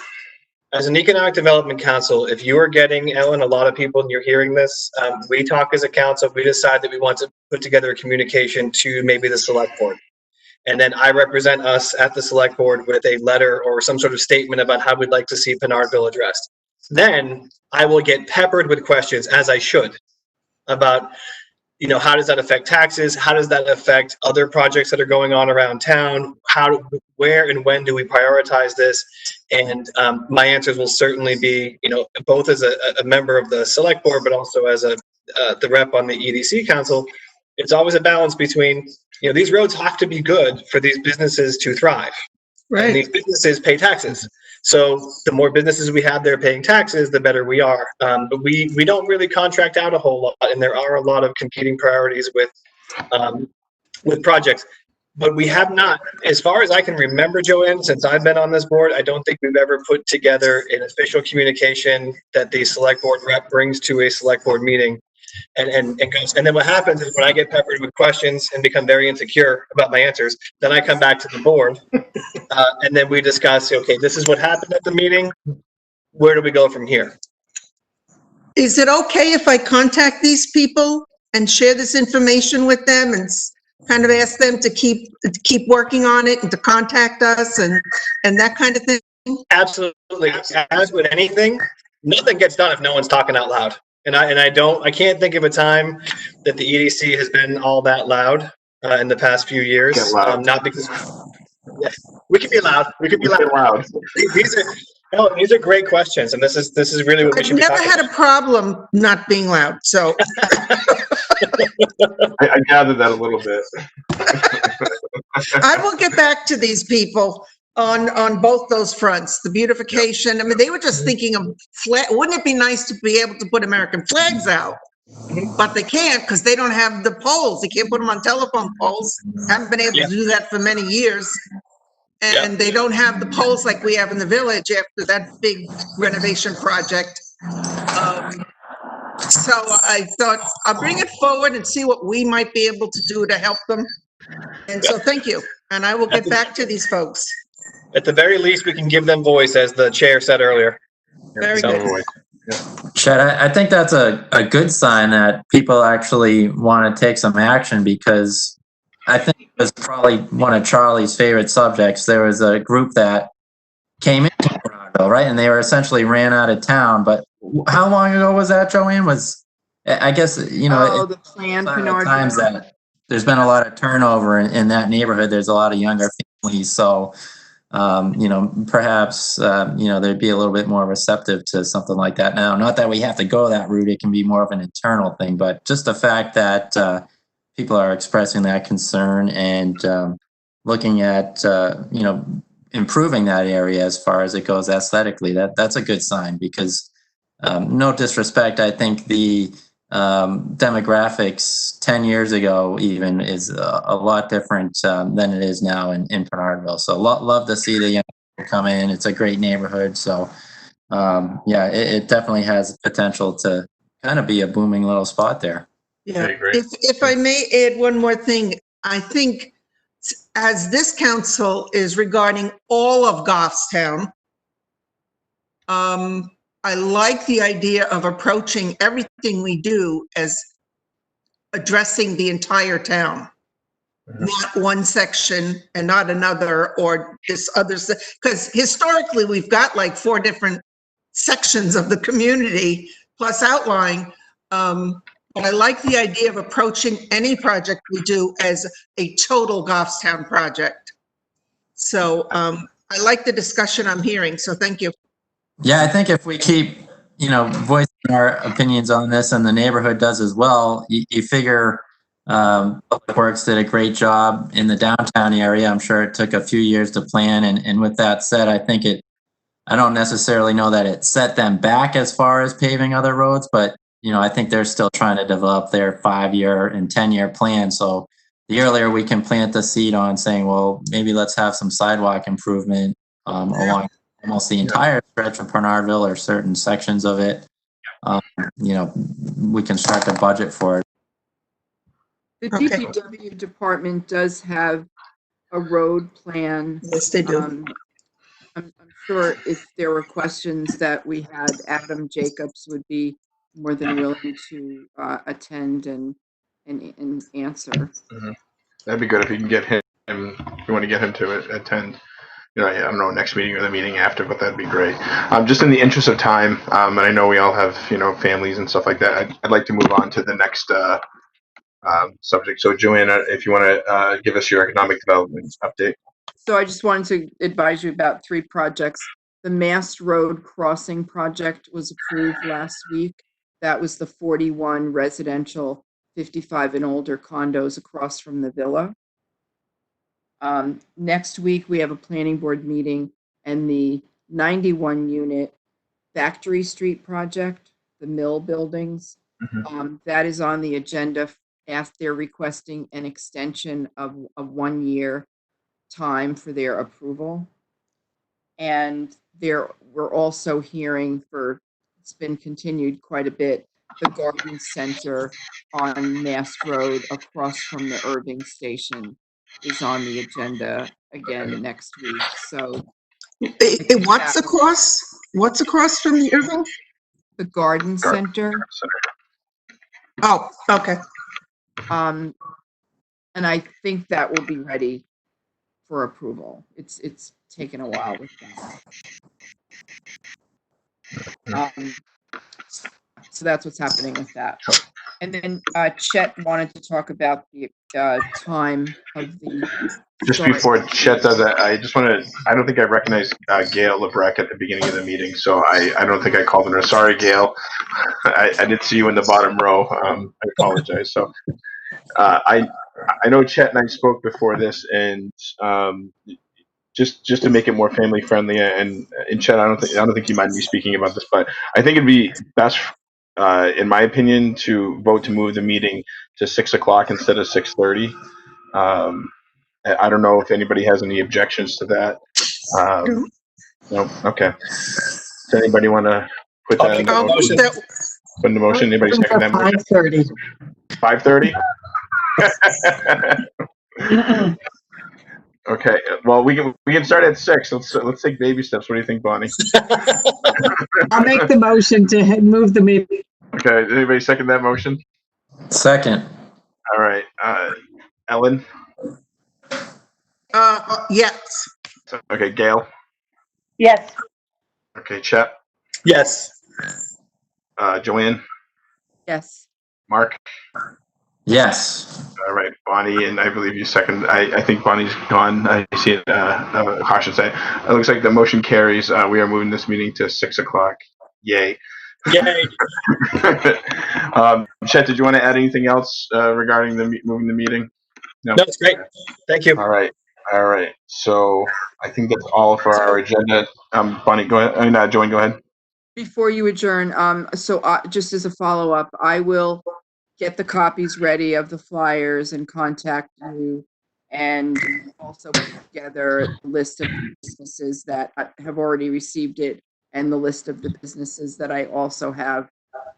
As an economic development council, if you are getting, Ellen, a lot of people and you're hearing this, we talk as a council, we decide that we want to put together a communication to maybe the select board. And then I represent us at the select board with a letter or some sort of statement about how we'd like to see Pinardville addressed. Then I will get peppered with questions, as I should, about, how does that affect taxes? How does that affect other projects that are going on around town? Where and when do we prioritize this? And my answers will certainly be, both as a member of the select board, but also as the rep on the EDC council. It's always a balance between, these roads have to be good for these businesses to thrive. Right. And these businesses pay taxes. So the more businesses we have there paying taxes, the better we are. But we don't really contract out a whole lot, and there are a lot of competing priorities with projects. But we have not, as far as I can remember, Joanne, since I've been on this board, I don't think we've ever put together an official communication that the select board rep brings to a select board meeting and goes. And then what happens is when I get peppered with questions and become very insecure about my answers, then I come back to the board and then we discuss, okay, this is what happened at the meeting. where do we go from here? Is it okay if I contact these people and share this information with them and kind of ask them to keep working on it and to contact us and that kind of thing? Absolutely. As with anything, nothing gets done if no one's talking out loud. And I can't think of a time that the EDC has been all that loud in the past few years. Get loud. Not because we could be loud. We could be Get loud. loud. These are great questions, and this is really what we I've should be never talking had a problem not being loud, so. I gathered that a little bit. I will get back to these people on both those fronts, the beautification. I mean, they were just thinking of wouldn't it be nice to be able to put American flags out? But they can't because they don't have the poles. They can't put them on telephone poles. Haven't been able to do that for many years. And they don't have the poles like we have in the village after that big renovation project. So I thought I'll bring it forward and see what we might be able to do to help them. And so thank you. And I will get back to these folks. At the very least, we can give them voice, as the chair said earlier. Very So- good. Chad, I think that's a good sign that people actually want to take some action, because I think it was probably one of Charlie's favorite subjects. There was a group that came into Bernardville, right? And they were essentially ran out of town. But how long ago was that, Joanne? I guess, The planned times Bernard. that there's been a lot of turnover in that neighborhood. There's a lot of younger families. So, perhaps, they'd be a little bit more receptive to something like that now. Not that we have to go that route. It can be more of an internal thing, but just the fact that people are expressing that concern and looking at, improving that area as far as it goes aesthetically, that's a good sign, because no disrespect, I think the demographics 10 years ago even is a lot different than it is now in Bernardville. So love to see the young people come in. It's a great neighborhood. So it definitely has potential to kind of be a booming little spot there. Yeah. I agree. If I may add one more thing, I think as this council is regarding all of Goffstown, I like the idea of approaching everything we do as addressing the entire town, not one section and not another, or this other, because historically we've got like 4 different sections of the community plus outlying. But I like the idea of approaching any project we do as a total Goffstown project. So I like the discussion I'm hearing, so thank you. Yeah, I think if we keep, voicing our opinions on this, and the neighborhood does as well, you figure Public Works did a great job in the downtown area. I'm sure it took a few years to plan. And with that said, I think I don't necessarily know that it set them back as far as paving other roads, but, I think they're still trying to develop their 5-year and 10-year plan. So the earlier we can plant the seed on saying, well, maybe let's have some sidewalk improvement along almost the entire stretch of Bernardville or certain sections of it, we can start to budget for it. The Okay. DPW department does have a road plan. Yes, they do. I'm sure if there were questions that we had, Adam Jacobs would be more than willing to attend and answer. That'd be good if you can get him, if you want to get him to attend. I don't know, next meeting or the meeting after, but that'd be great. Just in the interest of time, and I know we all have, families and stuff like that, I'd like to move on to the next subject. So Joanna, if you want to give us your economic development update. So I just wanted to advise you about 3 projects. The Mast Road Crossing project was approved last week. That was the 41 residential 55 and older condos across from the villa. Next week, we have a planning board meeting, and the 91 unit Factory Street project, the mill buildings, that is on the agenda. They're requesting an extension of 1 year time for their approval. And we're also hearing it's been continued quite a bit, the garden center on Mast Road across from the Irving station is on the agenda again next week. So What's across? What's across from the Irving? The garden center. Oh, okay. And I think that will be ready for approval. It's taken a while with that. So that's what's happening with that. And then Chet wanted to talk about the time of the Just start. before Chet does that, I don't think I recognized Gail Lebrecq at the beginning of the meeting, so I don't think I called on her. Sorry, Gail. I didn't see you in the bottom row. I apologize. So I know Chet and I spoke before this, and just to make it more family friendly, and Chet, I don't think you mind me speaking about this, but I think it'd be best, in my opinion, to vote to move the meeting to 6 o'clock instead of 6:30. I don't know if anybody has any objections to that. No. Okay. Does anybody want to put that in the motion? Put in the motion. Anybody second that motion? 5:30. 5:30. Okay. Well, we can start at 6. Let's take baby steps. What do you think, Bonnie? I'll make the motion to move the meeting. Okay. Does anybody second that motion? Second. All right. Ellen. Yes. Okay. Gail. Yes. Okay. Chet. Yes. Joanne. Yes. Mark. Yes. All right, Bonnie, and I believe you second. I think Bonnie's gone. I see it. I should say. It looks like the motion carries. We are moving this meeting to 6 o'clock. Yay. Yay. Chet, did you want to add anything else regarding moving the meeting? No, it's great. Thank you. All right. So I think that's all for our agenda. Bonnie, go ahead. Joanne, go ahead. Before you adjourn, just as a follow-up, I will get the copies ready of the flyers and contact you, and also put together a list of businesses that have already received it and the list of the businesses that I also have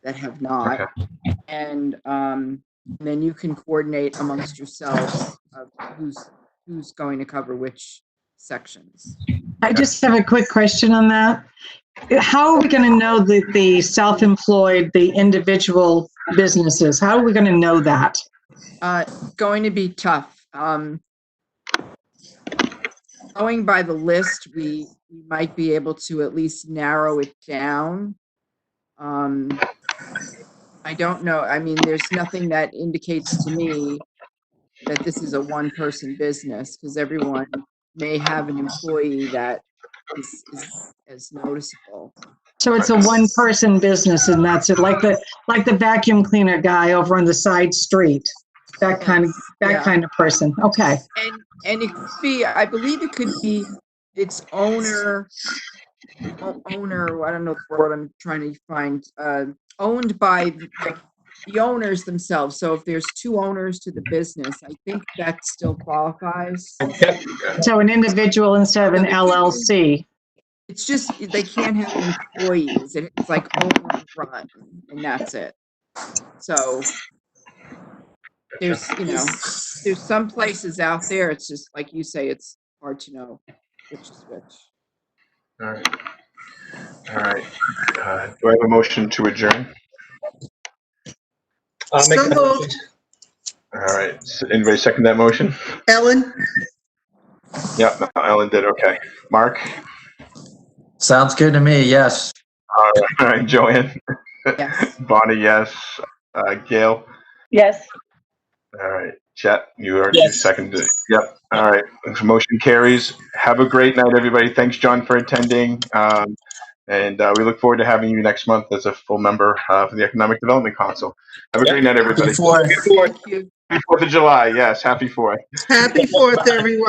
that have not. Okay. And then you can coordinate amongst yourselves of who's going to cover which sections. I just have a quick question on that. How are we going to know that the self-employed, the individual businesses, how are we going to know that? Going to be tough. Going by the list, we might be able to at least narrow it down. I don't know. I mean, there's nothing that indicates to me that this is a one-person business, because everyone may have an employee that is noticeable. So it's a one-person business, and that's it, like the vacuum cleaner guy over on the side street, that kind of person. Okay. And it could be, I believe it could be its owner. I don't know the word I'm trying to find. Owned by the owners themselves. So if there's two owners to the business, I think that still qualifies. So an individual instead of an LLC. It's just, they can't have employees. It's like owner run, and that's it. So there's some places out there, it's just like you say, it's hard to know which is which. All right. Do I have a motion to adjourn? I'll make So that motion. moved. All right. Anybody second that motion? Ellen? Yep. Ellen did. Okay. Mark? Sounds good to me. Yes. All right. Joanne? Yes. Bonnie, yes. Gail? Yes. All right. Chet, you already Yes. seconded it. Yep. All right. Motion carries. Have a great night, everybody. Thanks, John, for attending. And we look forward to having you next month as a full member for the Economic Development Council. Have a great night, everybody. Before. Thank you. Happy 4th of July. Yes. Happy 4th. Happy 4th, everyone.